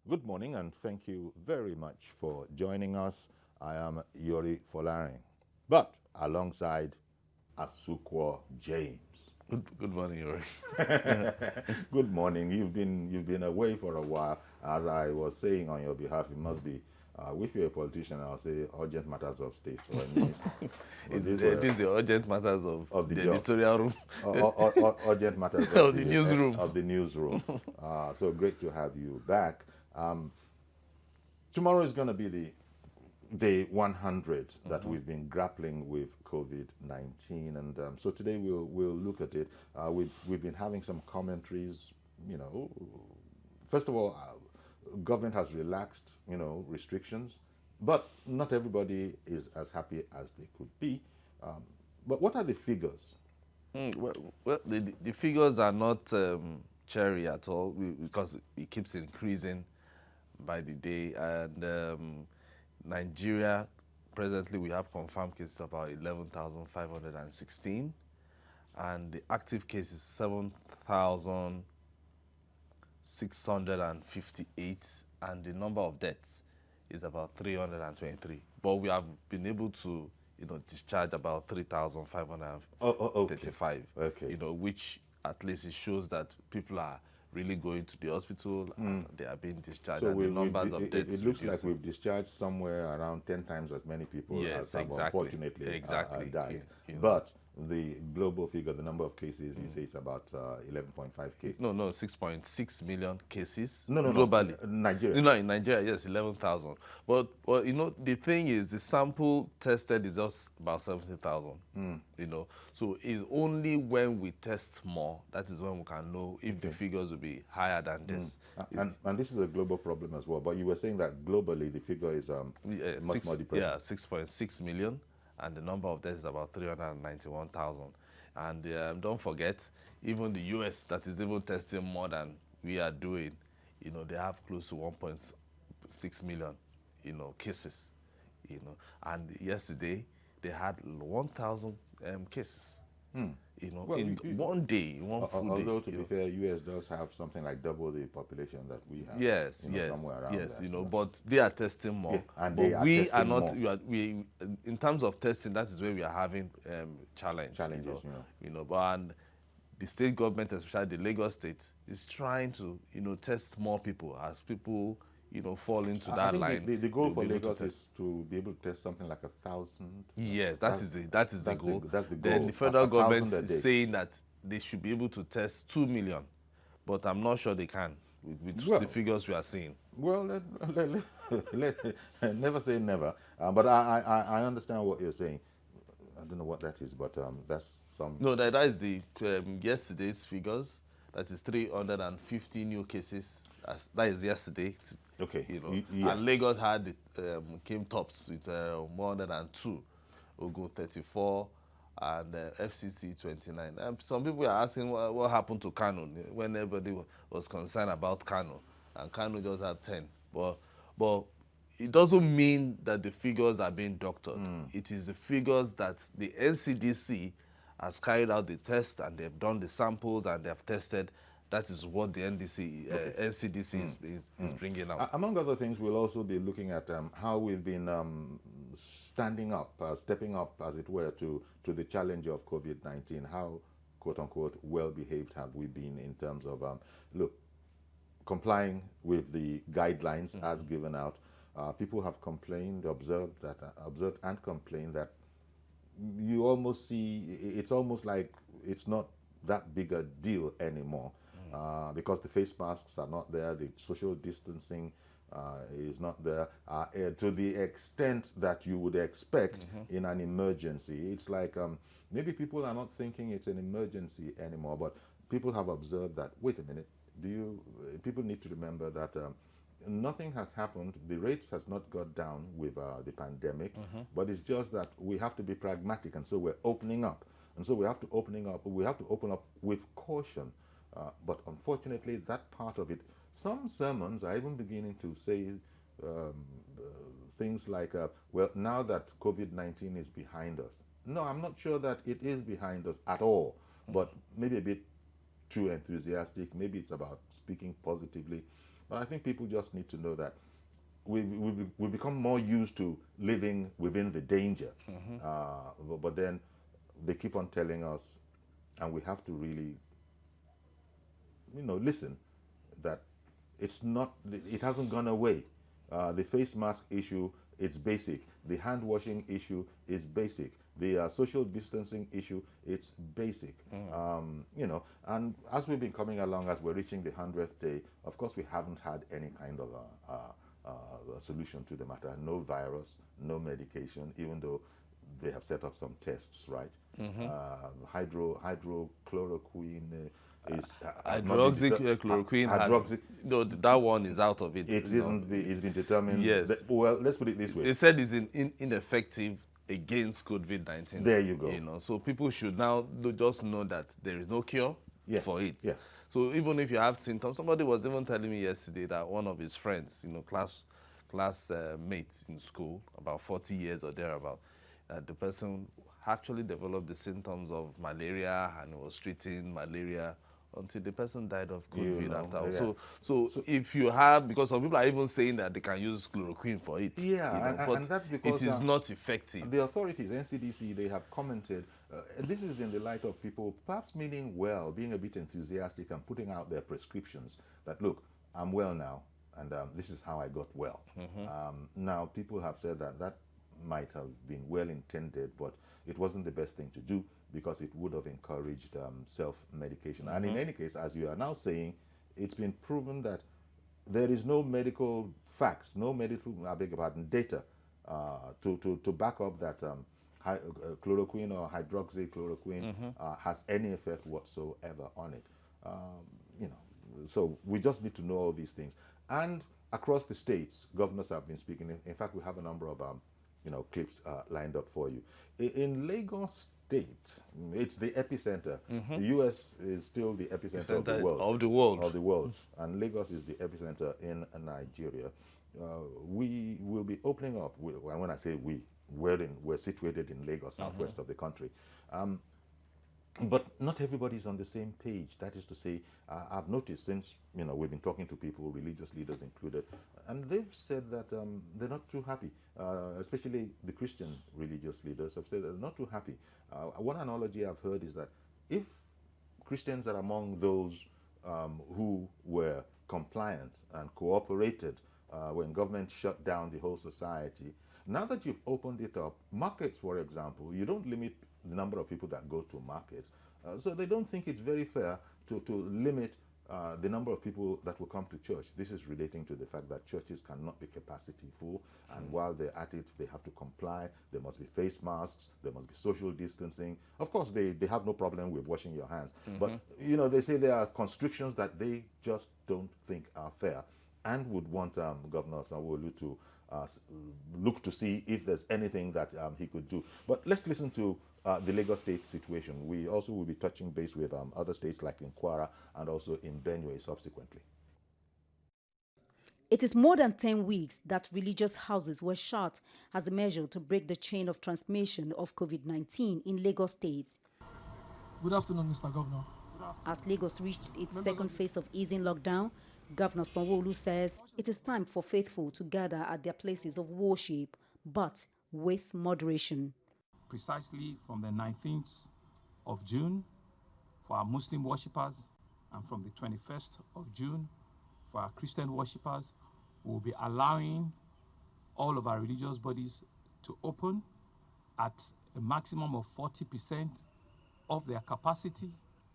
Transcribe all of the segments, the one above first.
Good morning and thank you very much for joining us. I am Yori Folarin, but alongside Asukwo James. Good morning, Yori. Good morning. You've been away for a while. As I was saying on your behalf, it must be if you're a politician, I'll say urgent matters of state or a minister. But these were This is the urgent matters of the the job. editorial room Urgent matters of the newsroom. of the newsroom. So great to have you back. Tomorrow is going to be the day 100 that we've been grappling with COVID-19, and so today we'll look at it. We've been having some commentaries. First of all, government has relaxed restrictions, but not everybody is as happy as they could be. But what are the figures? Well, the figures are not cherry at all because it keeps increasing by the day. And Nigeria, presently we have confirmed cases about 11,516, and the active cases 7,658, and the number of deaths is about 323. But we have been able to discharge about 3,535. Okay. Which at least it shows that people are really going to the hospital and they are being discharged, and the numbers of deaths it looks like reducing. we've discharged somewhere around 10 times as many people Yes, as have exactly. unfortunately died. You know. But the global figure, the number of cases, you say it's about 11.5K. No, 6.6 million cases No, globally. Nigeria. No, in Nigeria, yes, 11,000. But the thing is, the sample tested is just about 70,000. So it's only when we test more that is when we can know if the figures will be higher than this. And this is a global problem as well. But you were saying that globally the figure is much more depressing. Yeah, 6.6 million, and the number of deaths is about 391,000. And don't forget, even the US, that is even testing more than we are doing, they have close to 1.6 million, cases, And yesterday, they had 1,000 cases, Well, in one day, in one full day. although to be fair, US does have something like double the population that we have. Yes, somewhere around yes, that. but they are testing more. Yeah, and but they are we testing are not. more. We in terms of testing, that is where we are having Challenges, But and the state government, especially the Lagos state, is trying to test more people as people fall into I that think line. the goal they'll for be able to Lagos test. is to be able to test something like 1,000. Yes, that is the goal. That's the goal. Then the federal 1,000 government a day. is saying that they should be able to test 2 million, but I'm not sure they can with Well, the figures we are seeing. Well, never say never. But I understand what you're saying. I don't know what that is, but that's some. No, that is the yesterday's figures. That is 350 new cases. That is yesterday. Okay. And Lagos had came tops with 102, Ogun 34, and FCC 29. Some people are asking what happened to Kano when everybody was concerned about Kano, and Kano just had 10. But it doesn't mean that the figures are being doctored. It is the figures that the NCDC has carried out the test, and they've done the samples and they've tested. That is what the NCDC is bringing out. Among other things, we'll also be looking at how we've been standing up, stepping up, as it were, to the challenge of COVID-19. How, quote unquote, well behaved have we been in terms of, complying with the guidelines as given out. People have complained, observed and complained that you almost see, it's almost like it's not that big a deal anymore. Because the face masks are not there, the social distancing is not there to the extent that you would expect in an emergency. It's like maybe people are not thinking it's an emergency anymore, but people have observed that, wait a minute, people need to remember that nothing has happened. The rates has not got down with the pandemic, but it's just that we have to be pragmatic, and so we're opening up. And so we have to open up with caution. But unfortunately, that part of it, some sermons are even beginning to say things like, well, now that COVID-19 is behind us. No, I'm not sure that it is behind us at all, but maybe a bit too enthusiastic. Maybe it's about speaking positively. But I think people just need to know that we become more used to living within the danger. But then they keep on telling us, and we have to really, listen, that it's not, it hasn't gone away. The face mask issue, it's basic. The hand washing issue is basic. The social distancing issue, it's basic. And as we've been coming along, as we're reaching the 100th day, of course, we haven't had any kind of a solution to the matter. No virus, no medication, even though they have set up some tests, right? Hydrochloroquine is hydroxychloroquine no, that one is out of it. It isn't. It's been determined. Yes. Well, let's put it this way. They said it's ineffective against COVID-19. There you go. So people should now just know that there is no cure for it. Yeah. So even if you have symptoms, somebody was even telling me yesterday that one of his friends, class mates in school, about 40 years or thereabout, the person actually developed the symptoms of malaria and was treating malaria until the person died of COVID after. Yeah. So if you have, because some people are even saying that they can use chloroquine for it. Yeah, but and that's because it is not effective. The authorities, NCDC, they have commented, this is in the light of people perhaps meaning well, being a bit enthusiastic and putting out their prescriptions that, look, I'm well now, and this is how I got well. Now, people have said that might have been well intended, but it wasn't the best thing to do because it would have encouraged self-medication. And in any case, as you are now saying, it's been proven that there is no medical facts, no medical, I beg your pardon, data to back up that chloroquine or hydroxychloroquine has any effect whatsoever on it. So we just need to know all these things. And across the states, governors have been speaking. In fact, we have a number of clips lined up for you. In Lagos State, it's the epicenter. The U.S. is still the epicenter of the world. And Lagos is the epicenter in Nigeria. We will be opening up, and when I say we're situated in Lagos, southwest of the country. But not everybody's on the same page. That is to say, I've noticed since we've been talking to people, religious leaders included, and they've said that they're not too happy. Especially the Christian religious leaders have said they're not too happy. One analogy I've heard is that if Christians are among those who were compliant and cooperated when government shut down the whole society, now that you've opened it up, markets, for example, you don't limit the number of people that go to markets. So they don't think it's very fair to limit the number of people that will come to church. This is relating to the fact that churches cannot be capacity full, and while they're at it, they have to comply. There must be face masks, there must be social distancing. Of course, they have no problem with washing your hands, but they say there are constrictions that they just don't think are fair, and would want Governor Sanwo-Olu to look to see if there's anything that he could do. But let's listen to the Lagos State situation. We also will be touching base with other states like in Kwara and also in Benue subsequently. It is more than 10 weeks that religious houses were shut as a measure to break the chain of transmission of COVID-19 in Lagos State. Good afternoon, Mr. Governor. As Lagos reached its second phase of easing lockdown, Governor Sanwo-Olu says it is time for faithful to gather at their places of worship, but with moderation. Precisely from the 19th of June for our Muslim worshippers, and from the 21st of June for our Christian worshippers, we will be allowing all of our religious bodies to open at a maximum of 40% of their capacity.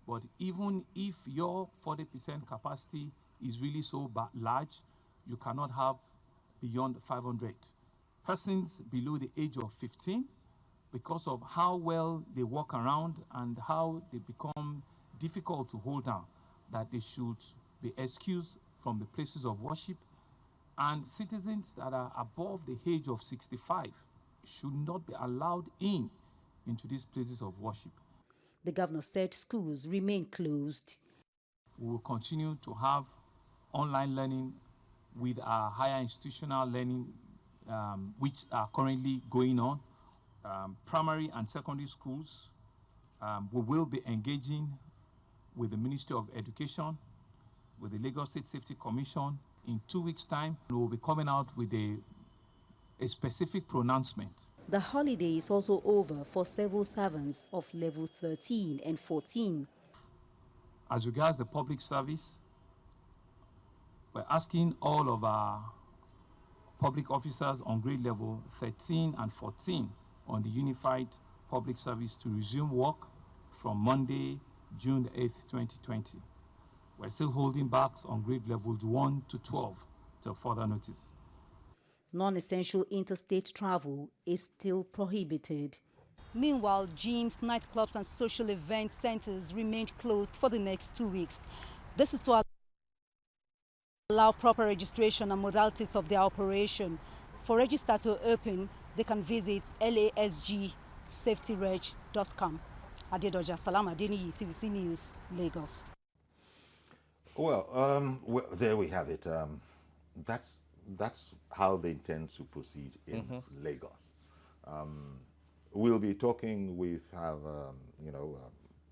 But even if your 40% capacity is really so large, you cannot have beyond 500. Persons below the age of 15, because of how well they walk around and how they become difficult to hold down, that they should be excused from the places of worship. And citizens that are above the age of 65 should not be allowed into these places of worship. The governor said schools remain closed. We will continue to have online learning with our higher institutional learning, which are currently going on. Primary and secondary schools, we will be engaging with the Ministry of Education, with the Lagos State Safety Commission, in 2 weeks' time, we will be coming out with a specific pronouncement. The holiday is also over for several servants of level 13 and 14. As regards the public service, we're asking all of our public officers on grade level 13 and 14 on the Unified Public Service to resume work from Monday, June 8th, 2020. We're still holding back on grade levels 1 to 12 till further notice. Non-essential interstate travel is still prohibited. Meanwhile, gyms, nightclubs and social event centers remained closed for the next 2 weeks. This is to allow proper registration and modalities of their operation. For register to open, they can visit lasgsafetyreg.com. Adedoja Salam Adeniyi, TVC News, Lagos. Well, there we have it. That's how they intend to proceed in Lagos. We'll be talking with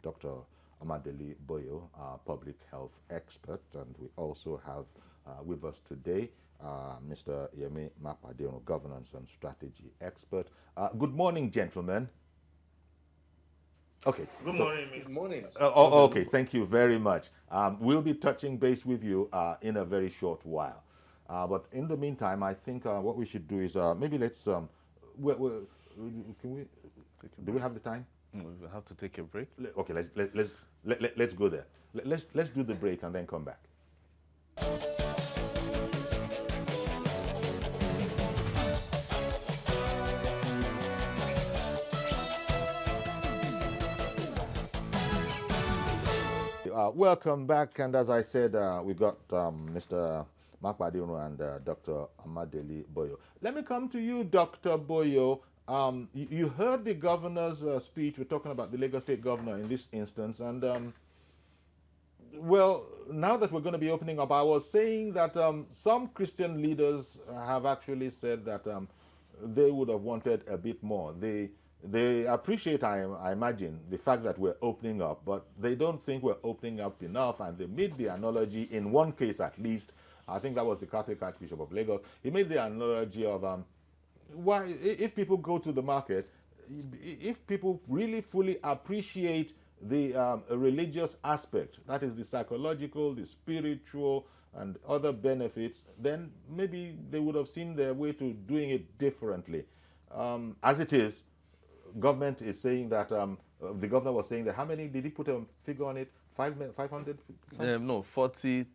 Dr. Amadeli Boyo, our public health expert, and we also have with us today Mr. Yemi Mapadeonu, governance and strategy expert. Good morning, gentlemen. Okay. Good morning. Good morning. Okay, thank you very much. We'll be touching base with you in a very short while. But in the meantime, I think what we should do is maybe let's. Can we? Do we have the time? We have to take a break. Okay, let's go there. Let's do the break and then come back. Welcome back, and as I said, we got Mr. Mapadeonu and Dr. Amadeli Boyo. Let me come to you, Dr. Boyo. You heard the governor's speech. We're talking about the Lagos State governor in this instance, and well, now that we're going to be opening up, I was saying that some Christian leaders have actually said that they would have wanted a bit more. They appreciate, I imagine, the fact that we're opening up, but they don't think we're opening up enough, and they made the analogy, in one case at least, I think that was the Catholic Archbishop of Lagos, he made the analogy of why, if people go to the market, if people really fully appreciate the religious aspect, that is the psychological, the spiritual, and other benefits, then maybe they would have seen their way to doing it differently. As it is, government is saying that, the governor was saying that, how many, did he put a figure on it? 500? No, 40%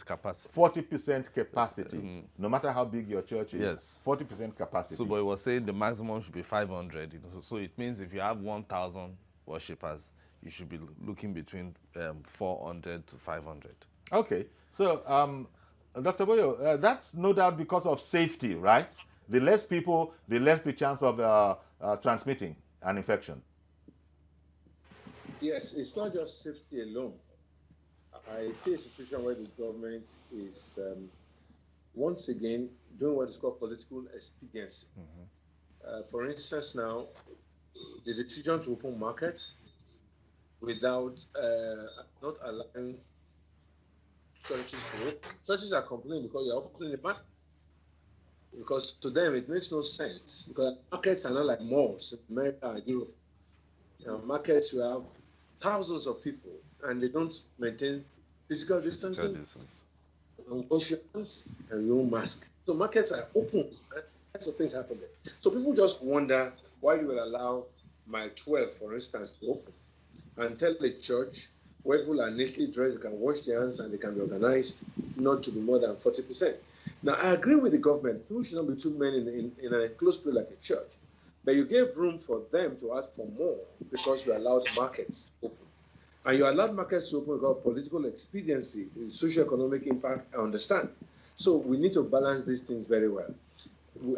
capacity. 40% capacity, no matter how big your church is. Yes. 40% capacity. So, but he was saying the maximum should be 500. So it means if you have 1,000 worshippers, you should be looking between 400 to 500. Okay. So, Dr. Boyo, that's no doubt because of safety, right? The less people, the less the chance of transmitting an infection. Yes, it's not just safety alone. I see a situation where the government is once again doing what is called political expediency. For instance, now, the decision to open markets without not allowing churches to open. Churches are complaining because you're opening the market. Because to them it makes no sense, because markets are not like malls in America or Europe. Markets you have thousands of people and they don't maintain physical distancing, and wash your hands and your mask. So markets are open and lots of things happen there. So people just wonder why you will allow Mile 12, for instance, to open and tell the church where people are neatly dressed, they can wash their hands and they can be organized not to be more than 40%. Now, I agree with the government. People should not be too many in an enclosed place like a church. But you gave room for them to ask for more because you allowed markets open. And you allowed markets to open because political expediency, socio-economic impact, I understand. So we need to balance these things very well.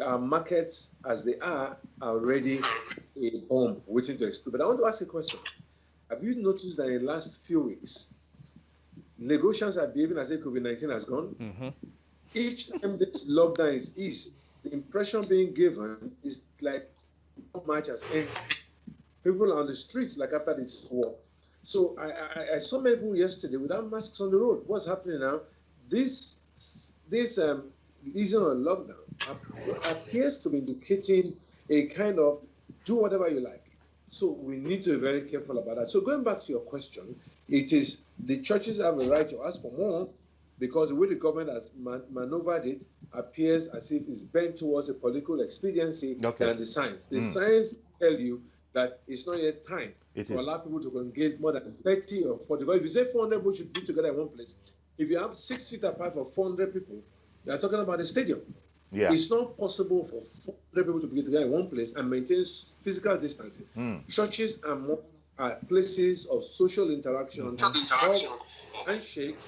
Our markets, as they are already a bomb waiting to explode. But I want to ask a question. Have you noticed that in the last few weeks, Lagosians are behaving as if COVID-19 has gone? Each time this lockdown is eased, the impression being given is like not much has ended. People are on the streets like after this war. So I saw many people yesterday without masks on the road. What's happening now? This this easing on lockdown appears to be indicating a kind of do whatever you like. So we need to be very careful about that. So going back to your question, it is the churches have a right to ask for more because the way the government has maneuvered it appears as if it's bent towards a political expediency than the science. The science tell you that it's not yet time to allow people to congregate more than 30 or 40. But if you say 400 people should be together in one place, if you have 6 feet apart for 400 people, you are talking about a stadium. Yeah. It's not possible for 400 people to be together in one place and maintain physical distancing. Churches are places of social interaction, handshakes,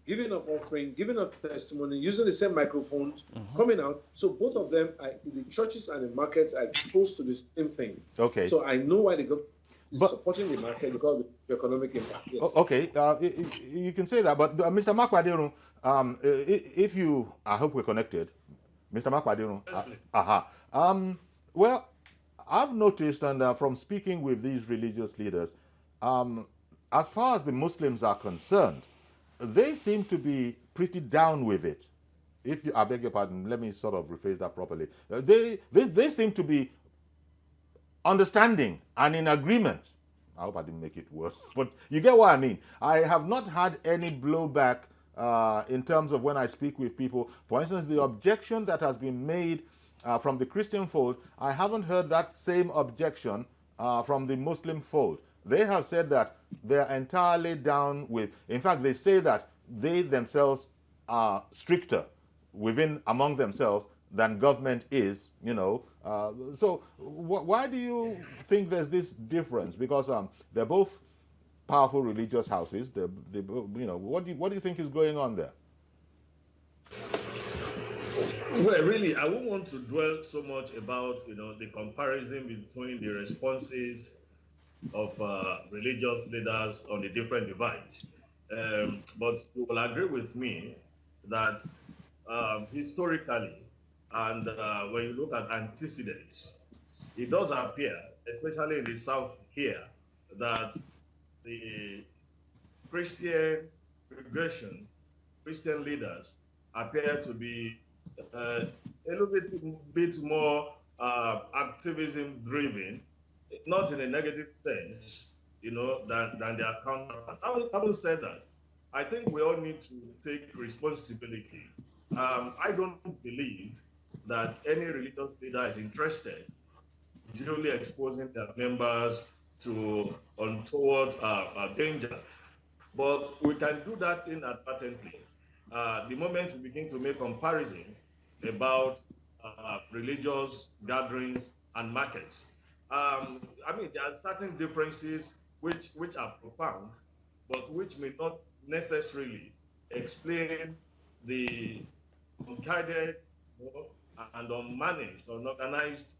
giving of offering, giving of testimony, using the same microphones, coming out. So both of them, the churches and the markets are exposed to the same thing. Okay. So I know why the government is supporting the market because of the economic impact. Yes. Okay, you can say that, but Mr. Makwaderu, if you, I hope we're connected. Mr. Makwaderu. Well, I've noticed, and from speaking with these religious leaders, as far as the Muslims are concerned, they seem to be pretty down with it. If you, I beg your pardon, let me sort of rephrase that properly. They seem to be understanding and in agreement. I hope I didn't make it worse, but you get what I mean. I have not had any blowback in terms of when I speak with people. For instance, the objection that has been made from the Christian fold, I haven't heard that same objection from the Muslim fold. They have said that they're entirely down with, in fact, they say that they themselves are stricter among themselves than government is, you know. So why do you think there's this difference? Because they're both powerful religious houses. You know, what do you think is going on there? Well, really, I won't want to dwell so much about, you know, the comparison between the responses of religious leaders on the different divides. But you will agree with me that historically, and when you look at antecedents, it does appear, especially in the South here, that the Christian congregation, Christian leaders appear to be a little bit more activism driven, not in a negative sense, you know, than their counterparts. Having said that, I think we all need to take responsibility. I don't believe that any religious leader is interested in duly exposing their members to untoward danger. But we can do that inadvertently. The moment we begin to make comparison about religious gatherings and markets. I mean, there are certain differences which are profound, but which may not necessarily explain the unguided and unmanaged, unorganized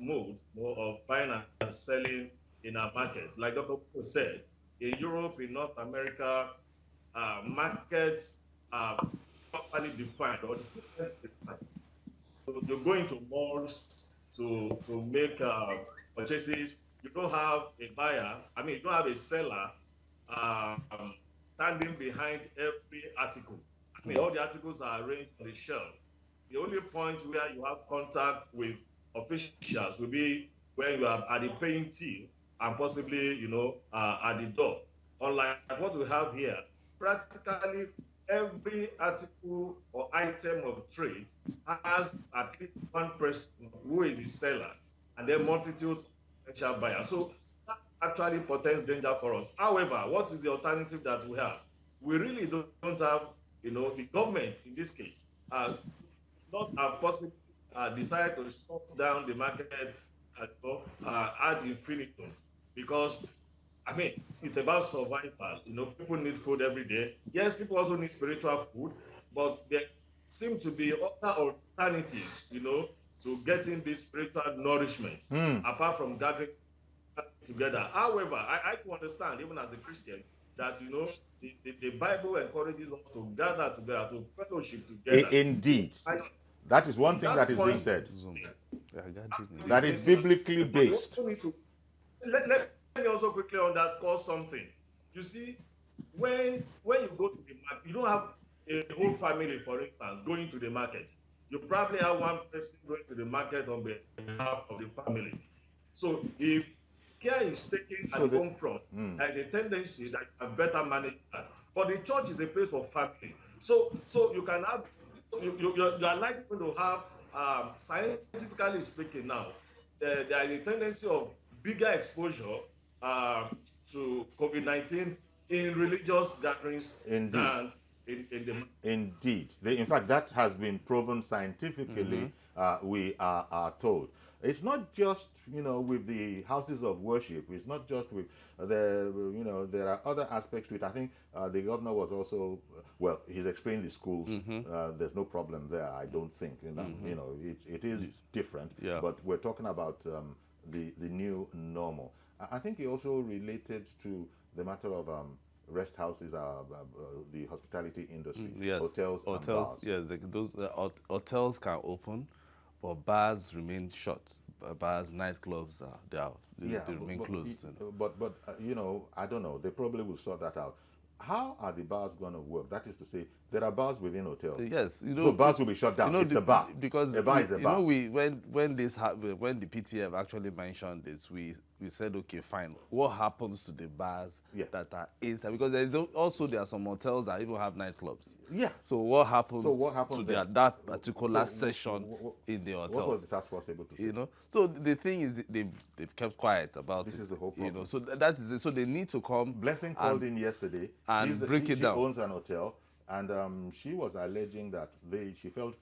mode of buying and selling in our markets. Like Dr. Popo said, in Europe, in North America, markets are properly defined or defined. So you go into malls to make purchases. You don't have a buyer. I mean, you don't have a seller standing behind every article. I mean, all the articles are arranged on the shelf. The only point where you have contact with officials will be when you are at the paying till and possibly, you know, at the door. Unlike what we have here, practically every article or item of trade has at least one person who is the seller, and then multitudes of potential buyers. So that actually portends danger for us. However, what is the alternative that we have? We really don't have, you know, the government in this case, not possibly decide to shut down the market ad infinitum, because I mean, it's about survival. You know, people need food every day. Yes, people also need spiritual food, but there seem to be other alternatives, you know, to getting this spiritual nourishment apart from gathering together. However, I can understand, even as a Christian, that, you know, the Bible encourages us to gather together, to fellowship together. Indeed. That is one thing that is being said. That is biblically based. Let me also quickly underscore something. You see, when you go to the market, you don't have a whole family, for instance, going to the market. You probably have one person going to the market on behalf of the family. So if care is taken at So the home front, there's a tendency that you can better manage that. But the church is a place for family. So you can have, you are likely going to have, scientifically speaking now, there is a tendency of bigger exposure to COVID-19 in religious gatherings Indeed. than in the. Indeed. In fact, that has been proven scientifically, we are told. It's not just, with the houses of worship. It's not just with there are other aspects to it. I think the governor was also, well, he's explained the schools. There's no problem there, I don't think. It is different, Yeah. but we're talking about the new normal. I think he also related to the matter of rest houses, the hospitality industry, Yes. hotels, and bars. Yes, hotels can open, but bars remain shut. Bars, nightclubs, they remain closed. But I don't know. They probably will sort that out. How are the bars going to work? That is to say, there are bars within hotels. Yes, so bars will be shut down. It's a bar. Because a bar is a bar. When the PTF actually mentioned this, we said, okay, fine. What happens to the bars that are inside? Because there are some hotels that even have nightclubs. Yeah. So what happens to there? that particular session in the hotels? What was the task force able to say? So the thing is, they've kept quiet about this it. This is the whole problem. So that is it. So they need to come. Blessing called in yesterday and break it down. She owns an hotel, and she was alleging that she felt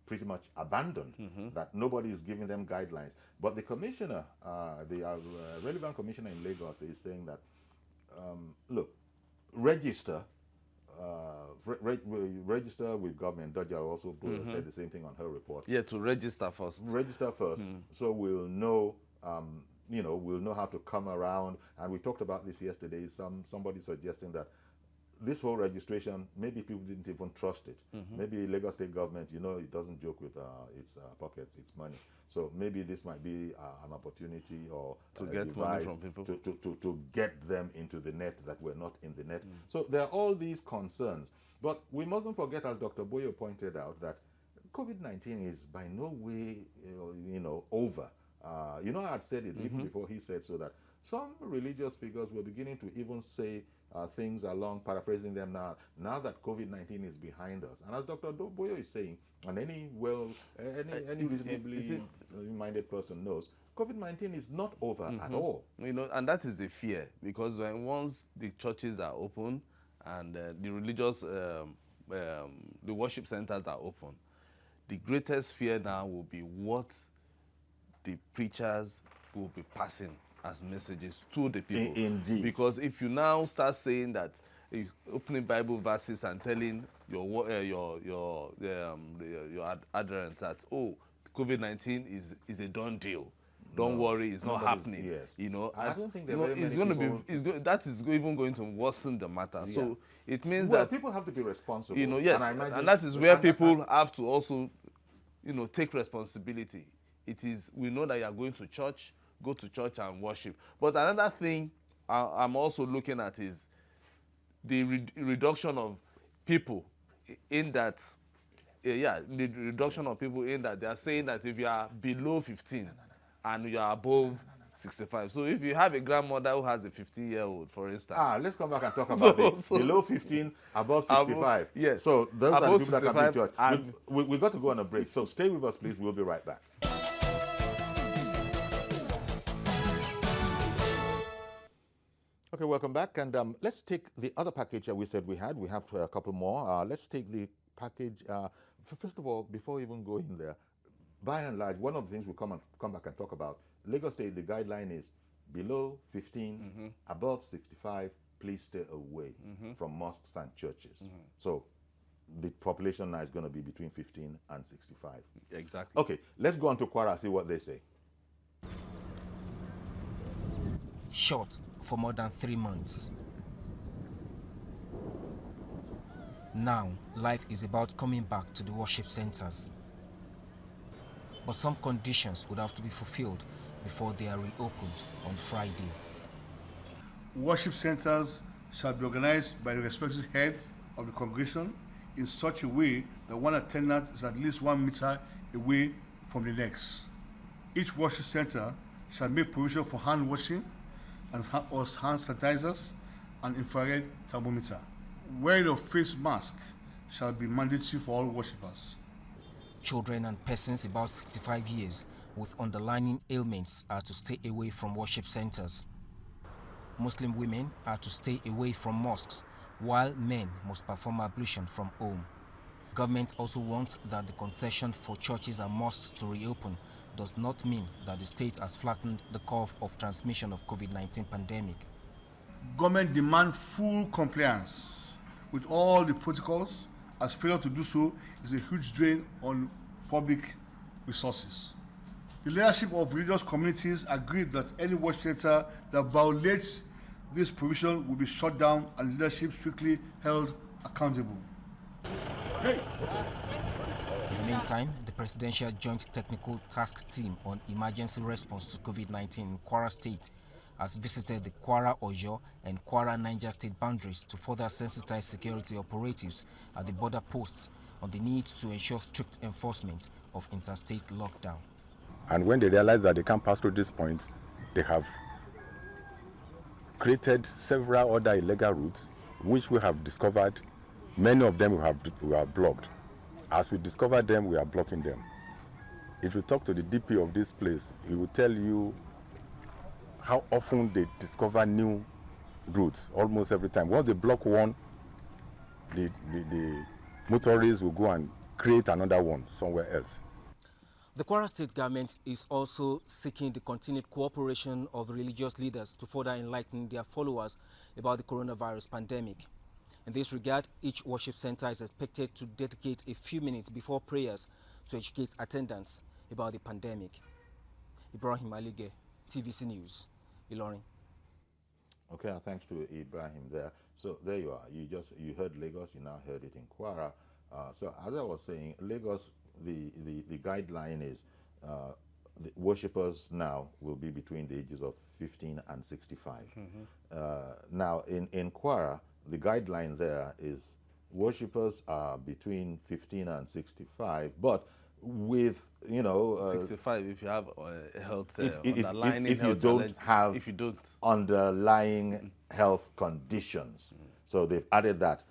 pretty much abandoned, that nobody is giving them guidelines. But the commissioner, the relevant commissioner in Lagos, is saying that, look, register with government. Dodger also said the same thing on her report. Yeah, to register first. Register first, so we'll know. We'll know how to come around. And we talked about this yesterday. Somebody suggesting that this whole registration, maybe people didn't even trust it. Maybe Lagos State government, it doesn't joke with its pockets, its money. So maybe this might be an opportunity or to get money from people, to get them into the net that were not in the net. So there are all these concerns. But we mustn't forget, as Dr. Boyo pointed out, that COVID-19 is by no way, over. I had said it even before he said so, that some religious figures were beginning to even say things along, paraphrasing them now that COVID-19 is behind us. And as Dr. Boyo is saying, and any reasonably minded person knows, COVID-19 is not over at all. And that is the fear, because once the churches are open and the religious, the worship centers are open, the greatest fear now will be what the preachers will be passing as messages to the people. Indeed. Because if you now start saying that, opening Bible verses and telling your adherents that, COVID-19 is a done deal. Don't worry, it's not happening. Yes. I don't think that is even going to worsen the matter. Yeah. So it means that people have to be responsible. Yes, and that is where people have to also, take responsibility. We know that you are going to church, go to church and worship. But another thing I'm also looking at is the reduction of people in that, the reduction of people in that they are saying that if you are below 15 and you are above 65. So if you have a grandmother who has a 15-year-old, for instance. Let's come back and talk about it. Below 15, above 65. Yes. So those are the people that can be judged. We got to go on a break. So stay with us, please. We'll be right back. Okay, welcome back. And let's take the other package that we said we had. We have a couple more. Let's take the package. First of all, before even going there, by and large, one of the things we'll come back and talk about, Lagos State, the guideline is below 15, above 65, please stay away from mosques and churches. So the population now is going to be between 15 and 65. Exactly. Okay, let's go on to Kwara, see what they say. Short for more than 3 months. Now, life is about coming back to the worship centers. But some conditions would have to be fulfilled before they are reopened on Friday. Worship centers shall be organized by the respective head of the congregation in such a way that one attendant is at least 1 meter away from the next. Each worship center shall make provision for hand washing and hand sanitizers and infrared thermometer. Wearing of face mask shall be mandatory for all worshippers. Children and persons about 65 years with underlying ailments are to stay away from worship centers. Muslim women are to stay away from mosques, while men must perform ablution from home. Government also wants that the concession for churches and mosques to reopen does not mean that the state has flattened the curve of transmission of COVID-19 pandemic. Government demand full compliance with all the protocols, as failure to do so is a huge drain on public resources. The leadership of religious communities agreed that any worship center that violates this provision will be shut down and leadership strictly held accountable. In the meantime, the Presidential Joint Technical Task Team on Emergency Response to COVID-19 in Kwara State has visited the Kwara-Oyo and Kwara-Niger State boundaries to further sensitize security operatives at the border posts on the need to ensure strict enforcement of interstate lockdown. And when they realize that they can't pass through these points, they have created several other illegal routes, which we have discovered. Many of them we have blocked. As we discover them, we are blocking them. If you talk to the DP of this place, he will tell you how often they discover new routes, almost every time. Once they block one, the motorists will go and create another one somewhere else. The Kwara State government is also seeking the continued cooperation of religious leaders to further enlighten their followers about the coronavirus pandemic. In this regard, each worship center is expected to dedicate a few minutes before prayers to educate attendants about the pandemic. Ibrahim Alige, TVC News, Ilorin. Okay, thanks to Ibrahim there. So there you are. You heard Lagos, you now heard it in Kwara. So as I was saying, Lagos, the guideline is the worshippers now will be between the ages of 15 and 65. Now in Kwara, the guideline there is worshippers are between 15 and 65, but with 65 if you have health underlying if you don't have underlying health conditions. So they've added that.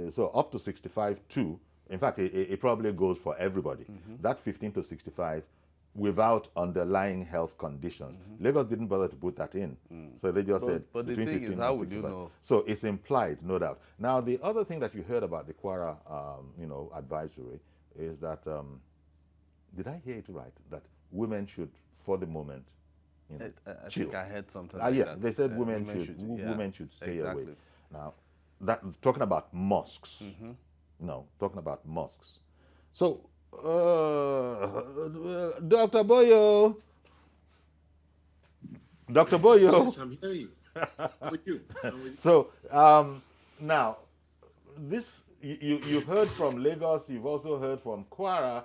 So up to 65 too. In fact, it probably goes for everybody. That 15 to 65 without underlying health conditions. Lagos didn't bother to put that in. So they just said but between the thing 15 is, how and would 65. you know? So it's implied, no doubt. Now, the other thing that you heard about the Kwara advisory is that did I hear it right? That women should, for the moment, I chill. think I heard something like yeah, that. they said women should stay exactly. away. Now, talking about mosques. No, talking about mosques. So, Dr. Boyo. Yes, I'm hearing you. With you. So, now, this you've heard from Lagos. You've also heard from Kwara.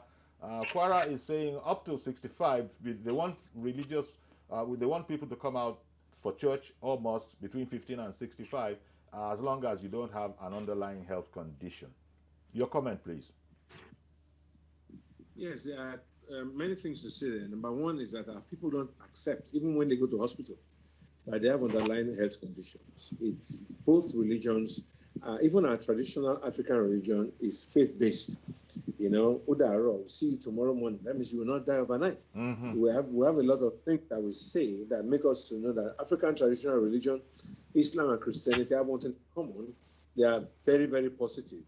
Kwara is saying up to 65. They want they want people to come out for church or mosques between 15 and 65, as long as you don't have an underlying health condition. Your comment, please. Yes, there are many things to say there. Number one is that people don't accept, even when they go to hospital, that they have underlying health conditions. It's both religions. Even our traditional African religion is faith-based. Udaro, see you tomorrow morning. That means you will not die overnight. We have a lot of things that we say that make us know that African traditional religion, Islam and Christianity have one thing in common. They are very, very positive.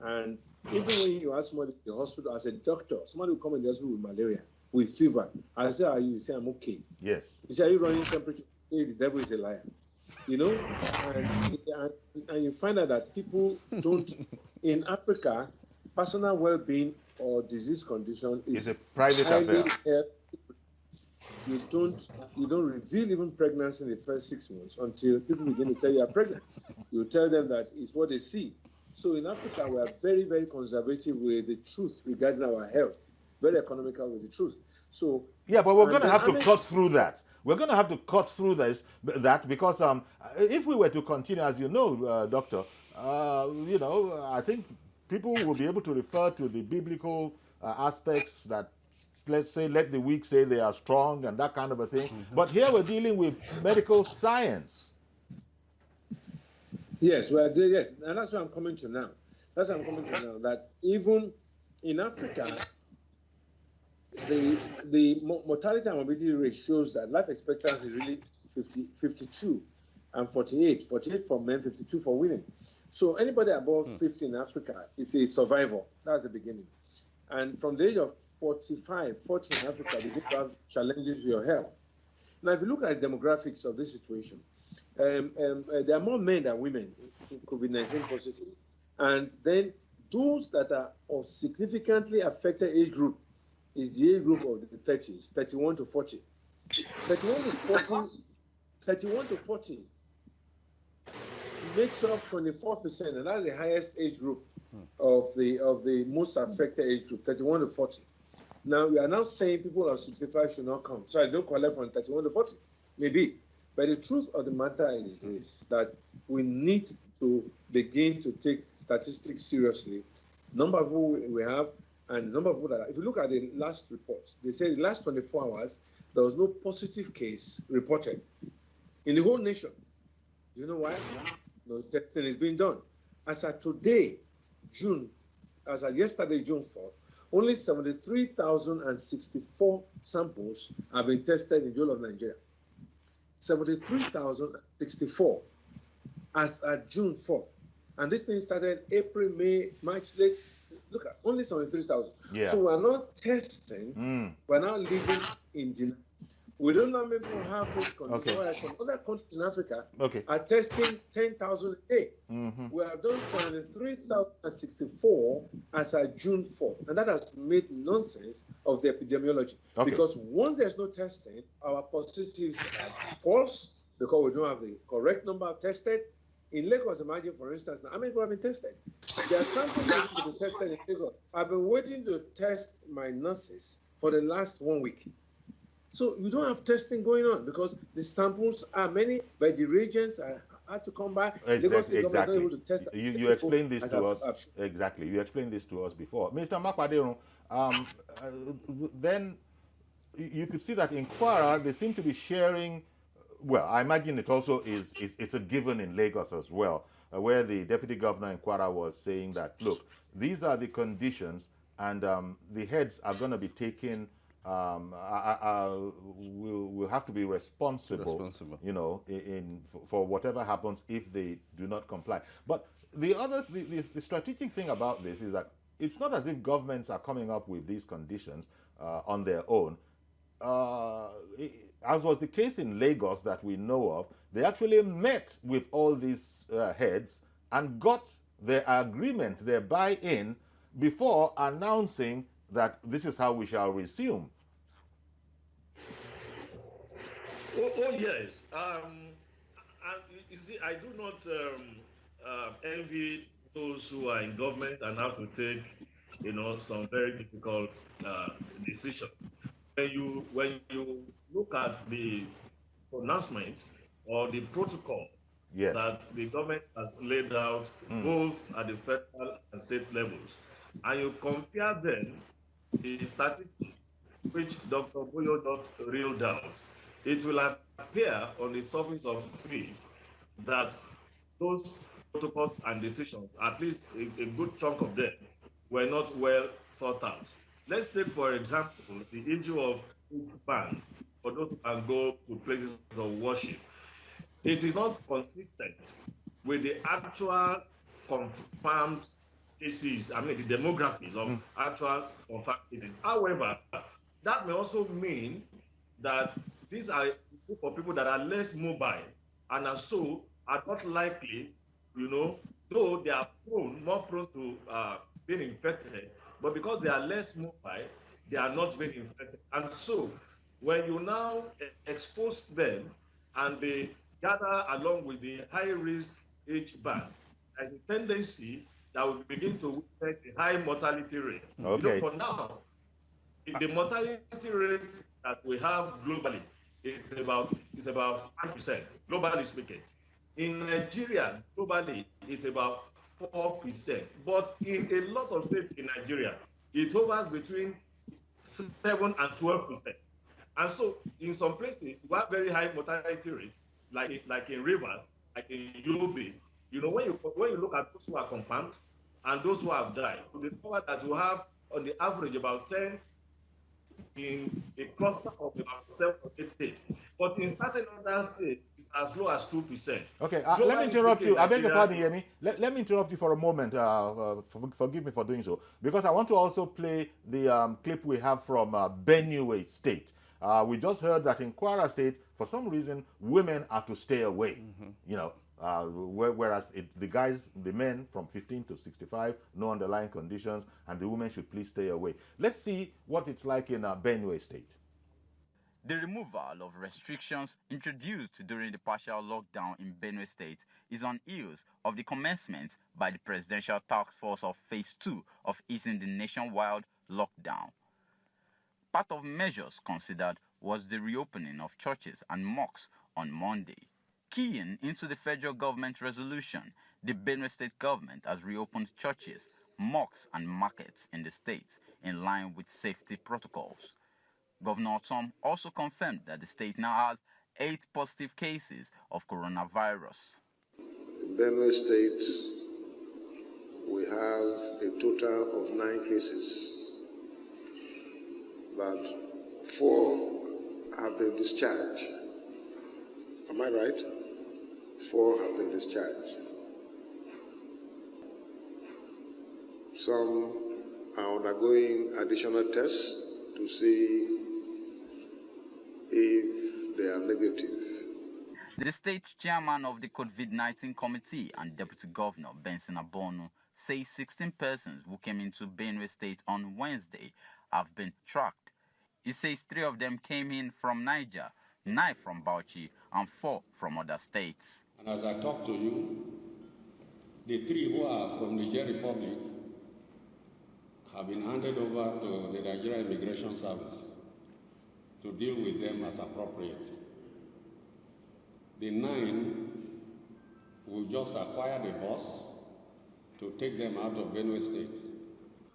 And even when you ask somebody in the hospital as a doctor, somebody will come in the hospital with malaria, with fever. I say, are you? You say, I'm okay. Yes. You say, are you running temperature? You say, the devil is a liar. And you find out that people don't, in Africa, personal well-being or disease condition is a private affair. You don't reveal even pregnancy in the first 6 months until people begin to tell you are pregnant. You tell them that it's what they see. So in Africa, we are very, very conservative with the truth regarding our health, very economical with the truth. So yeah, but we're going to have to cut through that. We're going to have to cut through that because if we were to continue, as you know, Doctor, you know, I think people will be able to refer to the biblical aspects that, let's say, let the weak say they are strong and that kind of a thing. But here we're dealing with medical science. Yes, well, yes, and that's what I'm coming to now. That's what I'm coming to now. That even in Africa, the mortality and morbidity rate shows that life expectancy is really 52 and 48 for men, 52 for women. So anybody above 50 in Africa is a survivor. That's the beginning. And from the age of 40 in Africa, you begin to have challenges with your health. Now, if you look at the demographics of this situation, there are more men than women COVID-19 positive. And then those that are of significantly affected age group is the age group of the 30s, 31 to 40. 31 to 40 makes up 24%, and that's the highest age group of the most affected age group, 31 to 40. Now, we are now saying people of 65 should not come. So I don't collect from 31 to 40, maybe. But the truth of the matter is this, that we need to begin to take statistics seriously. Number of people we have and number of people that are, if you look at the last reports, they say the last 24 hours, there was no positive case reported in the whole nation. Do you know why? No testing is being done. As of today, as of yesterday, June 4th, only 73,064 samples have been tested in the whole of Nigeria. 73,064 as at June 4th. And this thing started April, May, March, late. Look at only 73,000. Yeah. So we're not testing, we're now living in denial. We don't know maybe have this condition. Okay. Some other countries in Africa Okay. are testing 10,000 a day. We have done 73,064 as at June 4th. And that has made nonsense of the epidemiology. Okay. Because once there's no testing, our positives are false because we don't have the correct number of tested. In Lagos, imagine, for instance, now, how many people have been tested? There are samples waiting to be tested in Lagos. I've been waiting to test my nurses for the last 1 week. So you don't have testing going on because the samples are many, but the reagents had to come by. Exactly. Able to test you explained this to us. Exactly. You explained this to us before. Mr. Makwadero, then you could see that in Kwara, they seem to be sharing. Well, I imagine it also it's a given in Lagos as well, where the deputy governor in Kwara was saying that, look, these are the conditions, and the heads are going to be taken. Will have to be responsible. You know, for whatever happens if they do not comply. But the strategic thing about this is that it's not as if governments are coming up with these conditions on their own. As was the case in Lagos that we know of, they actually met with all these heads and got their agreement, their buy-in, before announcing that this is how we shall resume. Oh yes. And you see, I do not envy those who are in government and have to take, some very difficult decisions. When you look at the pronouncements or the protocol that the government has laid out, both at the federal and state levels, and you compare them, the statistics which Dr. Boyo just reeled out, it will appear on the surface of it that those protocols and decisions, at least a good chunk of them, were not well thought out. Let's take, for example, the issue of ban for those who can go to places of worship. It is not consistent with the actual confirmed cases, the demographics of actual confirmed cases. However, that may also mean that these are a group of people that are less mobile and are not likely, though they are more prone to being infected, but because they are less mobile, they are not being infected. And so, when you now expose them and they gather along with the high-risk age band, there is a tendency that will begin to witness a high mortality rate. Okay. For now, the mortality rate that we have globally is about 5%, globally speaking. In Nigeria, globally, it's about 4%. But in a lot of states in Nigeria, it hovers between 7 and 12%. And so in some places, we have very high mortality rates, like in rivers, like in Yobe. You know, when you look at those who are confirmed and those who have died, you discover that you have on the average about 10 in a cluster of about 7 or 8 states. But in certain other states, it's as low as 2%. Okay, let me Globally interrupt speaking, you. I beg your Nigeria pardon, Yemi. Let me interrupt you for a moment. Forgive me for doing so. Because I want to also play the clip we have from Benue State. We just heard that in Kwara State, for some reason, women are to stay away. You know, whereas the men from 15 to 65, no underlying conditions, and the women should please stay away. Let's see what it's like in Benue State. The removal of restrictions introduced during the partial lockdown in Benue State is on heels of the commencement by the Presidential Task Force of Phase 2 of easing the nationwide lockdown. Part of measures considered was the reopening of churches and mosques on Monday. Keying into the federal government resolution, the Benue State government has reopened churches, mosques and markets in the state in line with safety protocols. Governor Tom also confirmed that the state now has 8 positive cases of coronavirus. In Benue State, we have a total of 9 cases, but 4 have been discharged. Am I right? 4 have been discharged. Some are undergoing additional tests to see if they are negative. The state chairman of the COVID-19 committee and deputy governor, Benson Abonu, says 16 persons who came into Benue State on Wednesday have been tracked. He says 3 of them came in from Niger, 9 from Bauchi, and 4 from other states. And as I talk to you, the 3 who are from Niger Republic have been handed over to the Nigerian Immigration Service to deal with them as appropriate. The 9 will just acquire the bus to take them out of Benue State.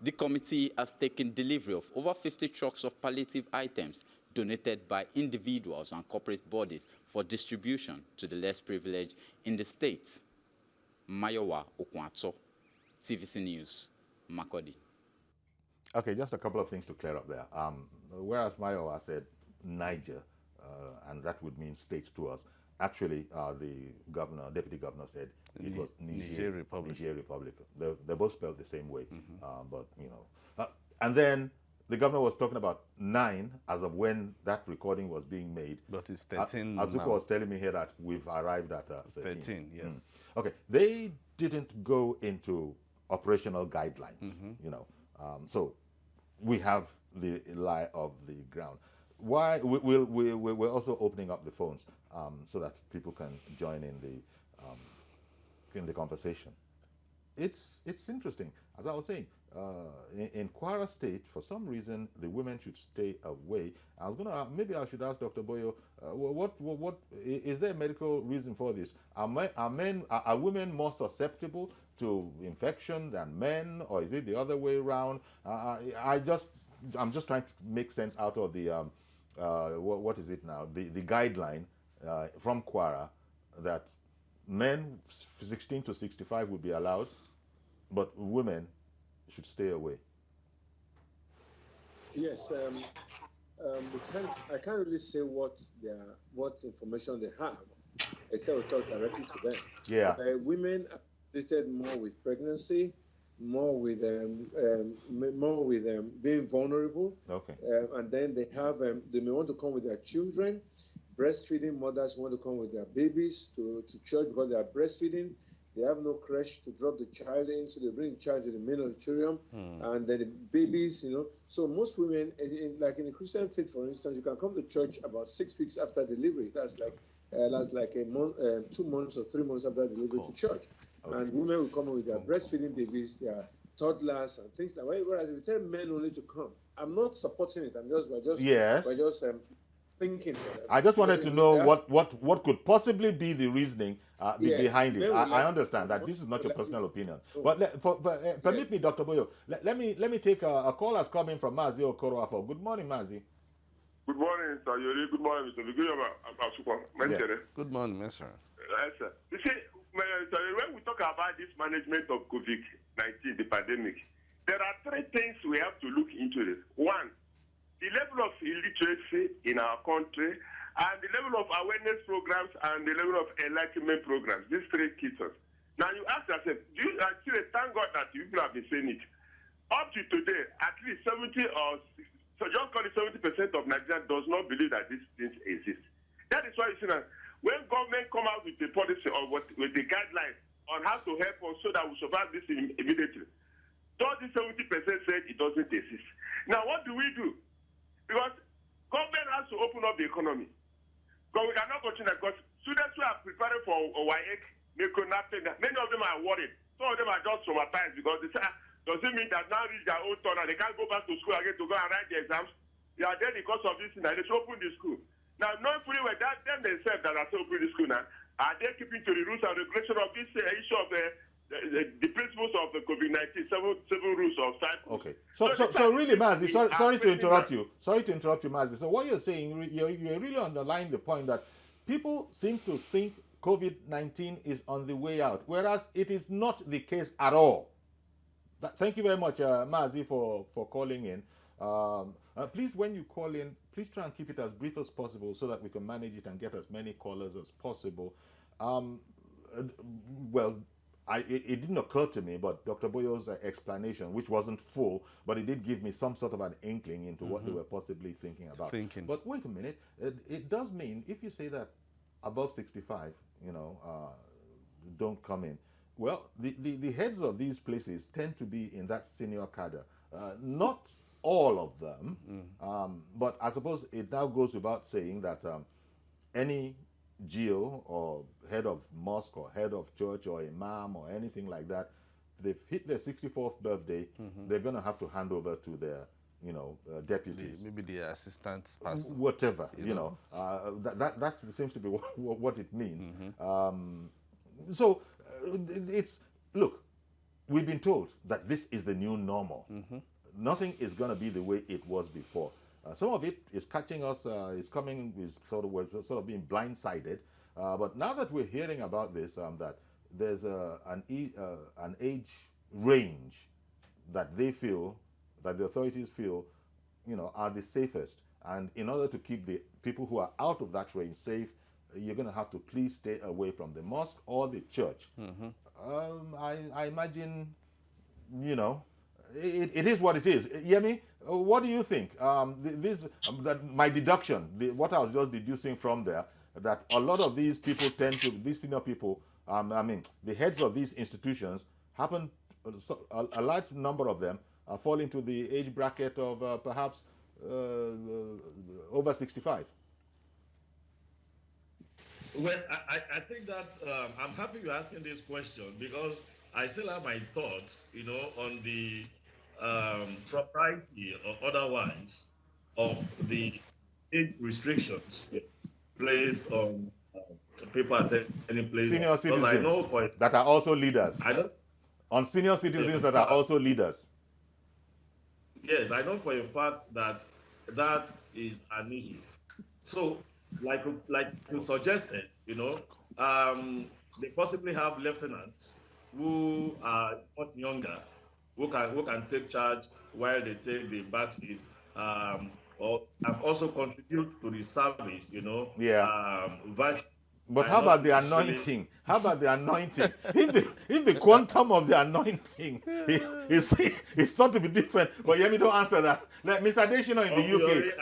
The committee has taken delivery of over 50 trucks of palliative items donated by individuals and corporate bodies for distribution to the less privileged in the state. Mayowa Okwato, TVC News, Makurdi. Okay, just a couple of things to clear up there. Whereas Mayowa said Niger, and that would mean states to us, actually the deputy governor said it was Niger Republic. Niger Republic. They're both spelled the same way, but you know. And then the governor was talking about 9 as of when that recording was being made. But it's 13 Azuko was telling me here that we've arrived at 13. 13, yes. Okay, they didn't go into operational guidelines, you know. So we have the lie of the ground. Why we're also opening up the phones so that people can join in the conversation. It's interesting, as I was saying. In Kwara State, for some reason, the women should stay away. I was gonna maybe I should ask Dr. Boyo, what is there a medical reason for this? Are women more susceptible to infection than men, or is it the other way around? I'm just trying to make sense out of the what is it now? The guideline from Kwara that men 16 to 65 would be allowed, but women should stay away. Yes, I can't really say what information they have, except we talk directly to them. Yeah. Women are treated more with pregnancy, more with being vulnerable. Okay. And then they have they may want to come with their children. Breastfeeding mothers want to come with their babies to church because they are breastfeeding. They have no creche to drop the child in, so they bring the child to the main auditorium, and then the babies, you know. So most women, like in the Christian faith, for instance, you can come to church about 6 weeks after delivery. That's like a month, 2 months or 3 months after delivery to church. Okay. And women will come with their breastfeeding babies, their toddlers, and things like that. Whereas if you tell men only to come, I'm not supporting it. We're just thinking. I just wanted to know what could possibly be the reasoning behind it. I understand that this is not your personal opinion, but permit me, Dr. Boyo. Let me take a call that's coming from Mazi Okoroafo. Good morning, Mazi. Good morning, Mr. Yori. Good morning, Mr. Yeah. Good morning, Mr. Yes, sir. You see, when we talk about this management of COVID-19, the pandemic, there are three things we have to look into this. One, the level of illiteracy in our country, and the level of awareness programs and the level of enlightenment programs. These three key things. Now you ask yourself, do you actually thank God that you people have been saying it? Up to today, at least 70 or 60, so just call it 70% of Nigeria does not believe that these things exist. That is why you see that when government come out with a policy or with the guidelines on how to help us so that we survive this immediately, those 70% said it doesn't exist. Now what do we do? Because government has to open up the economy. But we cannot continue because students who are preparing for WAEC, many of them are worried. Some of them are just traumatized because they say, does it mean that now reach their own turn and they can't go back to school again to go and write the exams? They are there because of this thing and they should open the school. Now, not fully well, that them themselves that are still opening the school now, are they keeping to the rules and regulation of this issue of the principles of the COVID-19, seven rules of cycle? Okay. So really, Mazi, sorry to interrupt you. Sorry to interrupt you, Mazi. So what you're saying, you're really underlying the point that people seem to think COVID-19 is on the way out, whereas it is not the case at all. Thank you very much, Mazi, for calling in. Please, when you call in, please try and keep it as brief as possible so that we can manage it and get as many callers as possible. Well, it didn't occur to me, but Dr. Boyo's explanation, which wasn't full, but it did give me some sort of an inkling into what they were possibly thinking about. But wait a minute, it does mean, if you say that above 65, don't come in, well, the heads of these places tend to be in that senior cadre. Not all of them, but I suppose it now goes without saying that any GO or head of mosque or head of church or imam or anything like that, they've hit their 64th birthday, they're going to have to hand over to their deputies. Maybe the assistant pastor. Whatever, that seems to be what it means. So look, we've been told that this is the new normal. Nothing is going to be the way it was before. Some of it is catching us, we're sort of being blindsided. But now that we're hearing about this, that there's an age range that they feel, that the authorities feel, are the safest. And in order to keep the people who are out of that range safe, you're going to have to please stay away from the mosque or the church. I imagine, it is what it is. Yemi, what do you think? My deduction, what I was just deducing from there, that a lot of these people these senior people, the heads of these institutions happen, a large number of them fall into the age bracket of perhaps over 65. Well, I think that I'm happy you're asking this question because I still have my thoughts, on the propriety or otherwise of the age restrictions placed on people attending places. Senior citizens that are also leaders. On senior citizens that are also leaders. Yes, I know for a fact that that is an issue. So, like you suggested, they possibly have lieutenants who are much younger, who can take charge while they take the back seat, or also contribute to the service, But how about the anointing? How about the anointing? if the quantum of the anointing is thought to be different, but Yemi, don't answer that. Like Mr. Adeshino in the UK.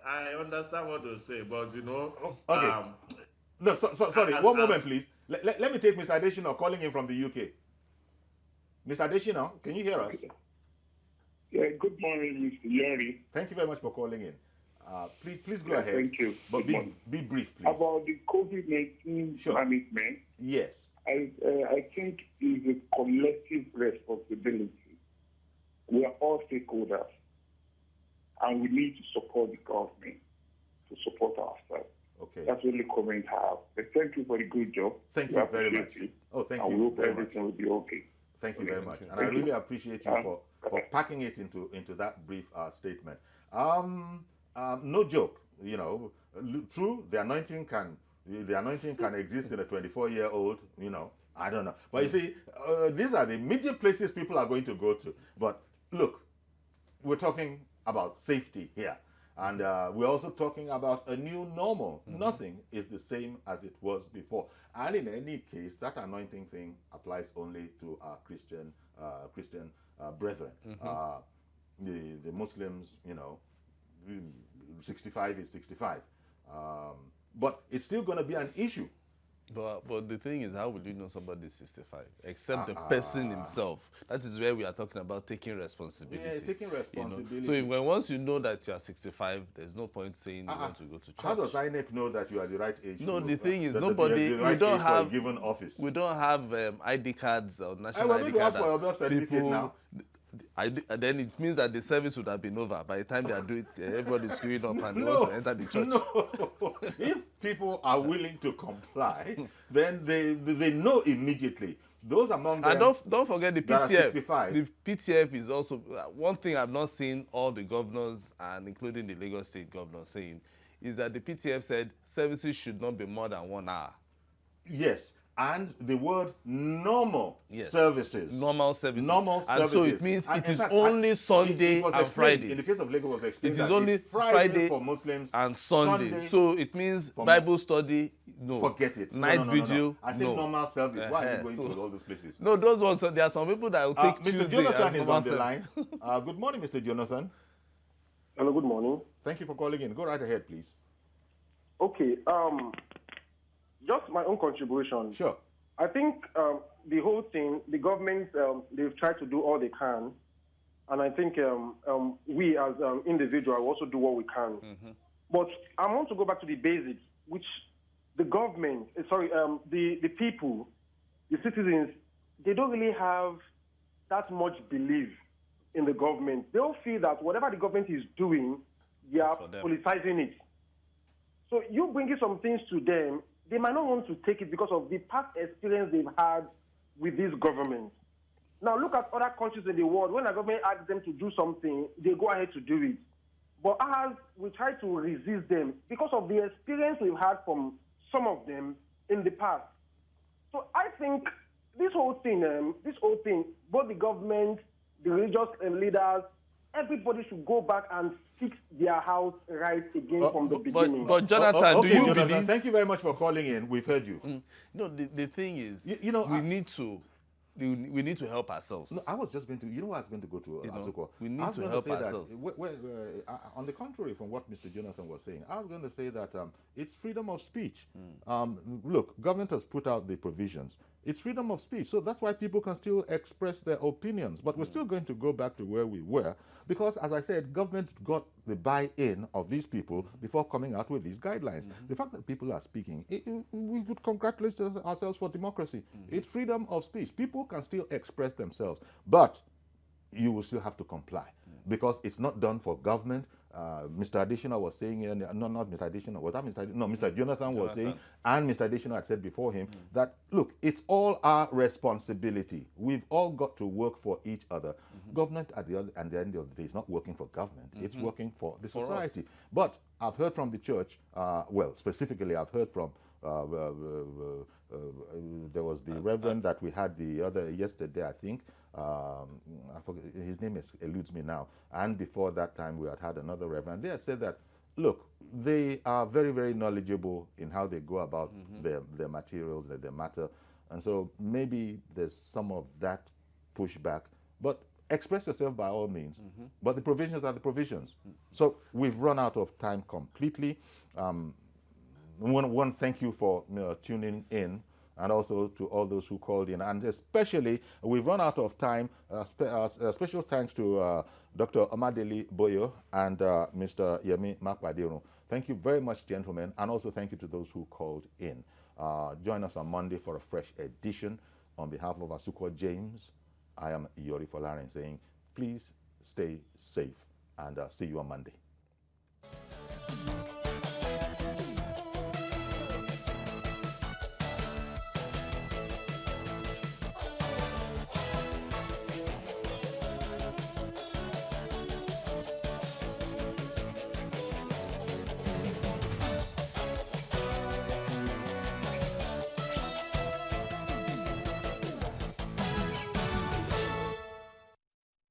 I understand what you say, but Okay. No, sorry. One moment, please. Let me take Mr. Adeshino calling in from the UK. Mr. Adeshino, can you hear us? Yeah. Good morning, Mr. Yori. Thank you very much for calling in. Please go ahead. Thank you. But be brief, please. About the COVID-19 management, yes, I think it's a collective responsibility. We are all stakeholders, and we need to support the government to support ourselves. Okay. That's really comment have. But thank you for the good job. Thank We you very much. appreciate it. Oh, thank and you we hope very everything much. will be okay. Thank you very much. And I Thank really you. appreciate you for packing it into that brief statement. No joke, you know, true, the anointing can exist in a 24-year-old, you know, I don't know. But you see, these are the immediate places people are going to go to. But look, we're talking about safety here. And we're also talking about a new normal. Nothing is the same as it was before. And in any case, that anointing thing applies only to our Christian brethren. The Muslims, you know, 65 is 65. But it's still going to be an issue. But the thing is, how will you know somebody is 65? Except the person himself. That is where we are talking about taking responsibility. Yeah, taking responsibility. You know? So once you know that you are 65, there's no point saying you want to go to church. How does INEC know that you are the right age? No, to, the thing is, the nobody. right we don't age have for a given office. We don't have ID cards or national we're ID going to ask card. for your birth certificate now. Then it means that the service would have been over by the time they are doing it. Everybody's queuing up and they want to enter the church. No, if people are willing to comply, then they know immediately. Those among them. And don't forget the PTF. The PTF is also one thing I've not seen all the governors and including the Lagos State governor saying is that the PTF said services should not be more than 1 hour. Yes. And the word normal services. Normal services. Normal services. And so it means it is only Sunday and Fridays. In the case of Lagos, it was explained it is only Friday for Muslims and Sunday. So it means Bible study, no. Forget it. Night vigil, I say normal service. Why are you going to all those places? No, those ones, there are some people that will take Tuesday Mr. Jonathan as is on the line. Good morning, Mr. Jonathan. Hello, good morning. Thank you for calling in. Go right ahead, please. Okay. Just my own contribution. Sure. I think the whole thing, the government, they've tried to do all they can. And I think we as individuals also do what we can. But I want to go back to the basics, which the government, the people, the citizens, they don't really have that much belief in the government. They all feel that whatever the government is doing, they are politicizing it. So you bringing some things to them, they might not want to take it because of the past experience they've had with this government. Now look at other countries in the world. When a government asks them to do something, they go ahead to do it. But as we try to resist them because of the experience we've had from some of them in the past. So I think this whole thing, both the government, the religious leaders, everybody should go back and fix their house right again from the beginning. But Jonathan, do you believe? Thank you very much for calling in. We've heard you. No, the thing is, you know, we need to help ourselves. No, I was just going to, I was going to go to Asuko. We need to help ourselves. On the contrary from what Mr. Jonathan was saying, I was going to say that it's freedom of speech. Look, government has put out the provisions. It's freedom of speech. So that's why people can still express their opinions. But we're still going to go back to where we were because, as I said, government got the buy-in of these people before coming out with these guidelines. The fact that people are speaking, we would congratulate ourselves for democracy. It's freedom of speech. People can still express themselves. But you will still have to comply because it's not done for government. Mr. Additional was saying, not Mr. Additional, was that Mr. Additional? No, Mr. Jonathan was saying, and Mr. Additional had said before him that, look, it's all our responsibility. We've all got to work for each other. Government at the end of the day is not working for government. It's working for the society. But I've heard from the church, well, specifically I've heard from there was the reverend that we had yesterday, I think. I forget, his name eludes me now. And before that time, we had another reverend. They had said that, look, they are very, very knowledgeable in how they go about their materials, their matter. And so maybe there's some of that pushback. But express yourself by all means. But the provisions are the provisions. So we've run out of time completely. One, thank you for tuning in, and also to all those who called in. And especially, we've run out of time. Special thanks to Dr. Amadeli Boyo and Mr. Yemi Makwadiro. Thank you very much, gentlemen, and also thank you to those who called in. Join us on Monday for a fresh edition. On behalf of Asuko James, I am Yori Folaren saying, please stay safe, and see you on Monday.